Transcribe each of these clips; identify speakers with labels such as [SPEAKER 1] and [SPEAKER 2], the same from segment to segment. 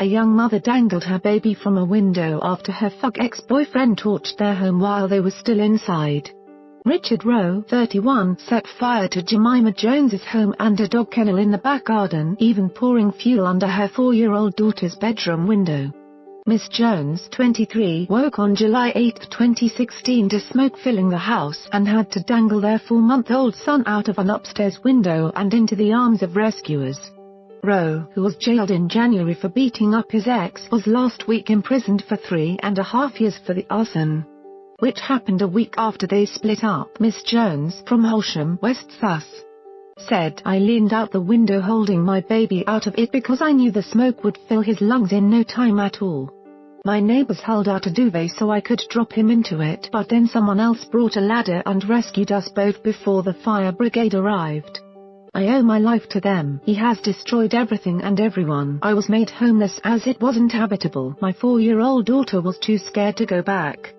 [SPEAKER 1] A young mother dangled her baby from a window after her thug ex-boyfriend torched their home while they were still inside. Richard Rowe, 31, set fire to Jemima Jones's home and a dog kennel in the back garden, even pouring fuel under her 4-year-old daughter's bedroom window. Miss Jones, 23, woke on July 8, 2016 to smoke filling the house and had to dangle their 4-month-old son out of an upstairs window and into the arms of rescuers. Rowe, who was jailed in January for beating up his ex, was last week imprisoned for 3.5 years for the arson, which happened a week after they split up. Miss Jones, from Horsham, West Sus, said, "I leaned out the window holding my baby out of it because I knew the smoke would fill his lungs in no time at all. My neighbours held out a duvet so I could drop him into it, but then someone else brought a ladder and rescued us both before the fire brigade arrived. I owe my life to them." He has destroyed everything and everyone. "I was made homeless as it wasn't habitable. My 4-year-old daughter was too scared to go back.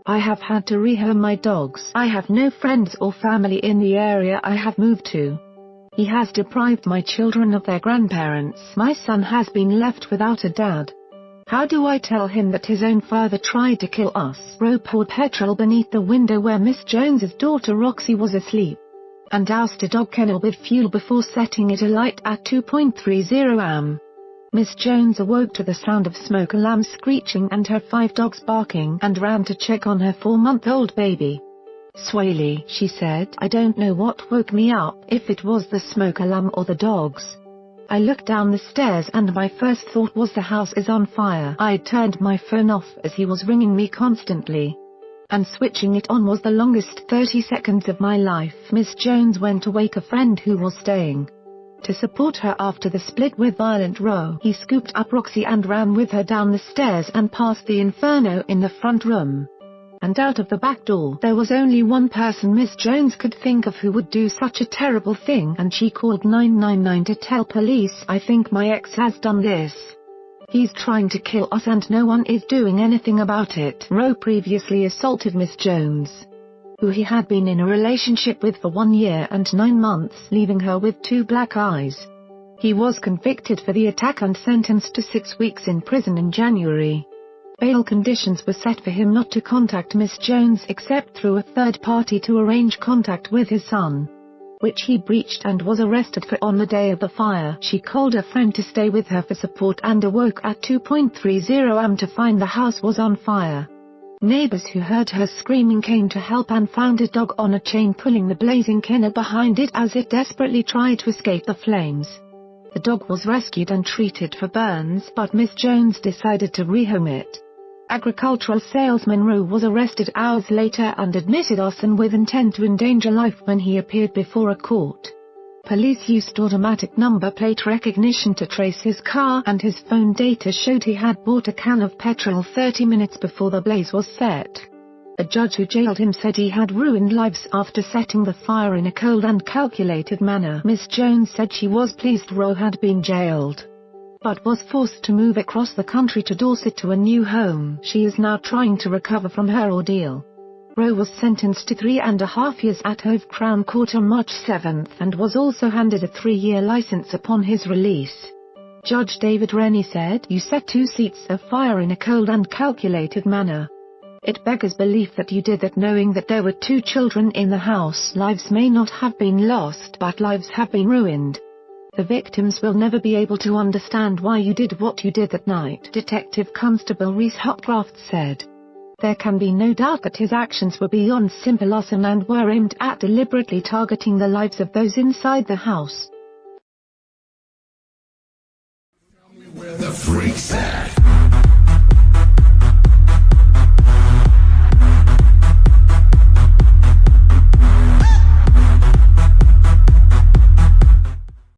[SPEAKER 1] I have had to rehome my dogs. I have no friends or family in the area I have moved to. He has deprived my children of their grandparents. My son has been left without a dad. How do I tell him that his own father tried to kill us?" Rowe poured petrol beneath the window where Miss Jones's daughter Roxy was asleep, and doused a dog kennel with fuel before setting it alight at 2.30 am. Miss Jones awoke to the sound of smoke alarms screeching and her 5 dogs barking and ran to check on her 4-month-old baby. "Swaley," she said, "I don't know what woke me up, if it was the smoke alarm or the dogs. I looked down the stairs and my first thought was the house is on fire. I turned my phone off as he was ringing me constantly, and switching it on was the longest 30 seconds of my life." Miss Jones went to wake a friend who was staying to support her after the split with violent Rowe. He scooped up Roxy and ran with her down the stairs and past the inferno in the front room, and out of the back door. There was only one person Miss Jones could think of who would do such a terrible thing, and she called 999 to tell police, "I think my ex has done this. He's trying to kill us and no one is doing anything about it." Rowe previously assaulted Miss Jones, who he had been in a relationship with for 1 year and 9 months, leaving her with 2 black eyes. He was convicted for the attack and sentenced to 6 weeks in prison in January. Bail conditions were set for him not to contact Miss Jones except through a third party to arrange contact with his son, which he breached and was arrested for on the day of the fire. She called a friend to stay with her for support and awoke at 2.30 am to find the house was on fire. Neighbours who heard her screaming came to help and found a dog on a chain pulling the blazing kennel behind it as it desperately tried to escape the flames. The dog was rescued and treated for burns, but Miss Jones decided to rehome it. Agricultural salesman Rowe was arrested hours later and admitted arson with intent to endanger life when he appeared before a court. Police used automatic number plate recognition to trace his car, and his phone data showed he had bought a can of petrol 30 minutes before the blaze was set. A judge who jailed him said he had ruined lives after setting the fire in a cold and calculated manner. Miss Jones said she was pleased Rowe had been jailed, but was forced to move across the country to Dorset to a new home. She is now trying to recover from her ordeal. Rowe was sentenced to 3.5 years at Hove Crown Court on March 7 and was also handed a 3-year license upon his release. Judge David Rennie said, "You set 2 seats of fire in a cold and calculated manner. It beggars belief that you did that knowing that there were 2 children in the house. Lives may not have been lost, but lives have been ruined. The victims will never be able to understand why you did what you did that night." Detective Constable Reese Hopcroft said, "There can be no doubt that his actions were beyond simple arson and were aimed at deliberately targeting the lives of those inside the house."
[SPEAKER 2] Tell me where the freak's at.